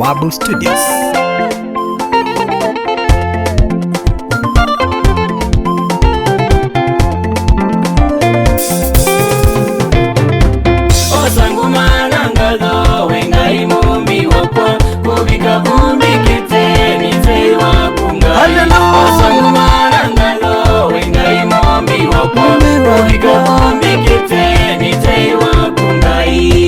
Bawabu Studios.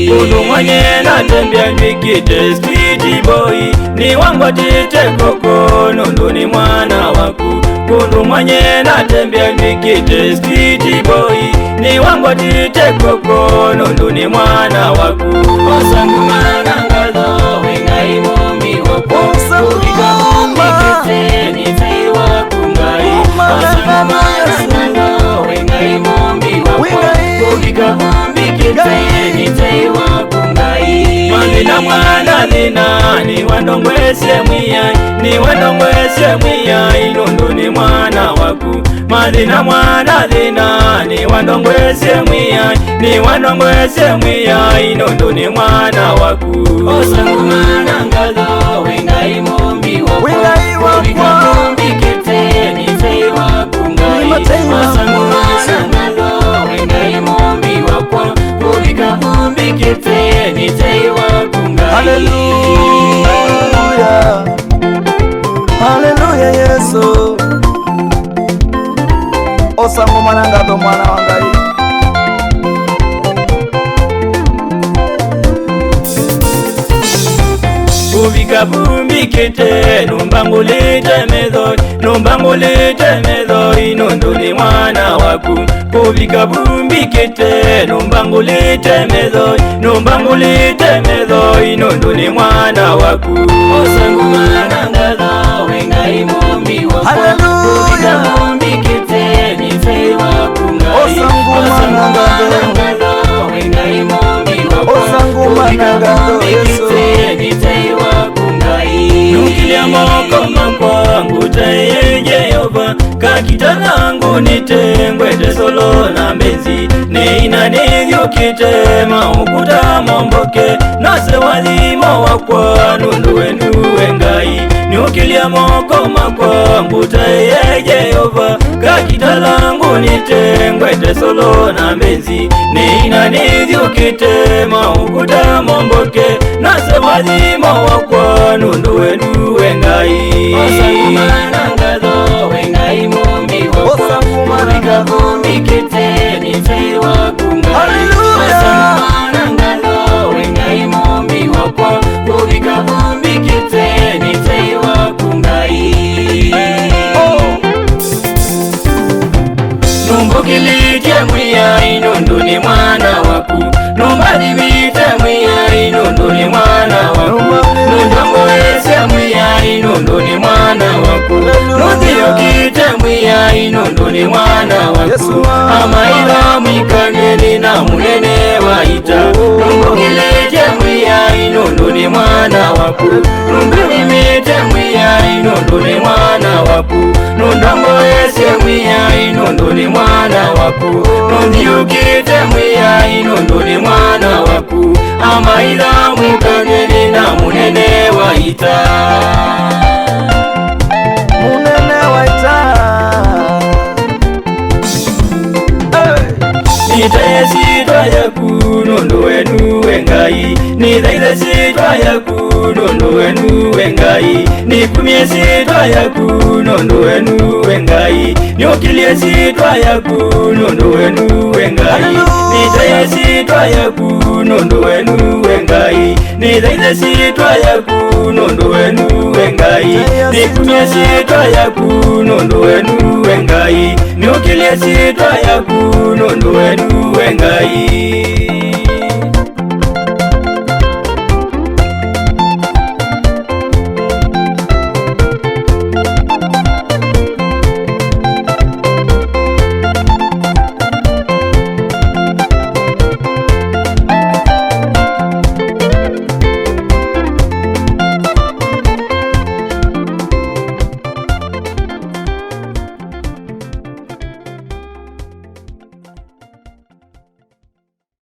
Kundu mwenye natembea nikite street boy, ni wangu tite koko nundu ni mwana waku. Kundu mwenye natembea nikite street boy, ni wangu tite koko nundu ni mwana waku. Osangu manangalo wengai mombi waku, kubika mombi kite ni tei waku ngai. Osangu manangalo wengai mombi waku, kubika mombi kite ni tei waku ngai. Mazina mwana zina ni wandongwese mwiyai, ni wandongwese mwiyai nundu ni mwana waku. Mazina mwana zina ni wandongwese mwiyai, ni wandongwese mwiyai nundu ni mwana waku. Osangu manangalo wengai mombi waku, kubika mombi kite ni tei waku ngai. Osangu manangalo wengai mombi waku, kubika mombi kite ni tei waku ngai. Hallelujah, hallelujah Yesu. Osangu manangalo mwana wangai. Kubika mombi kite numbangulite medhoi, numbangulite medhoi nundu ni mwana waku. Kubika mombi kite numbangulite medhoi, numbangulite medhoi nundu ni mwana waku. Osangu manangalo wengai mombi waku, kubika mombi kite ni tei waku ngai. Osangu manangalo wengai mombi waku, Osangu manangalo Yesu. ni tei waku ngai. Nukilia moko makwangu teye Jehova, kakita langu nitengwete solo na mbezi. Neina nivyo kitema ukuta momboke, nase walimo wakwa nunduwe nduwe ngai. Nukilia moko makwangu teye Jehova, kakita langu nitengwete solo na mbezi. Neina nivyo kitema ukuta momboke, nase walimo wakwa nunduwe nduwe ngai. Osangu manangalo wengai mombi waku, kubika mombi kite ni tei waku ngai. Osangu manangalo wengai mombi waku, kubika mombi kite ni tei waku ngai. Numbukilite mwiyai nundu ni mwana waku, numbadibite mwiyai nundu ni mwana waku. Nundongwese mwiyai nundu ni mwana waku, nundiyokite mwiyai nundu ni mwana waku. Amaila mwikangeni na munene waita, numbukilite mwiyai nundu ni mwana waku. Numbadibite mwiyai nundu ni mwana waku, nundongwese mwiyai nundu ni mwana waku. Nundiyukite mwiyai nundu ni mwana waku. Amaila mwikangeni na munene waita, Munene waita. nitaye sitwa yaku nunduwe nduwe ngai. Nithaithe sitwa yaku nunduwe nduwe ngai. Nikumie sitwa yaku nunduwe nduwe ngai. Nyukilie sitwa yaku nunduwe nduwe ngai. Nitaye sitwa yaku nunduwe nduwe ngai. Nithaithe sitwa yaku nunduwe nduwe ngai. Nikumie sitwa yaku nunduwe nduwe ngai. Nyukilie sitwa yaku nunduwe nduwe ngai.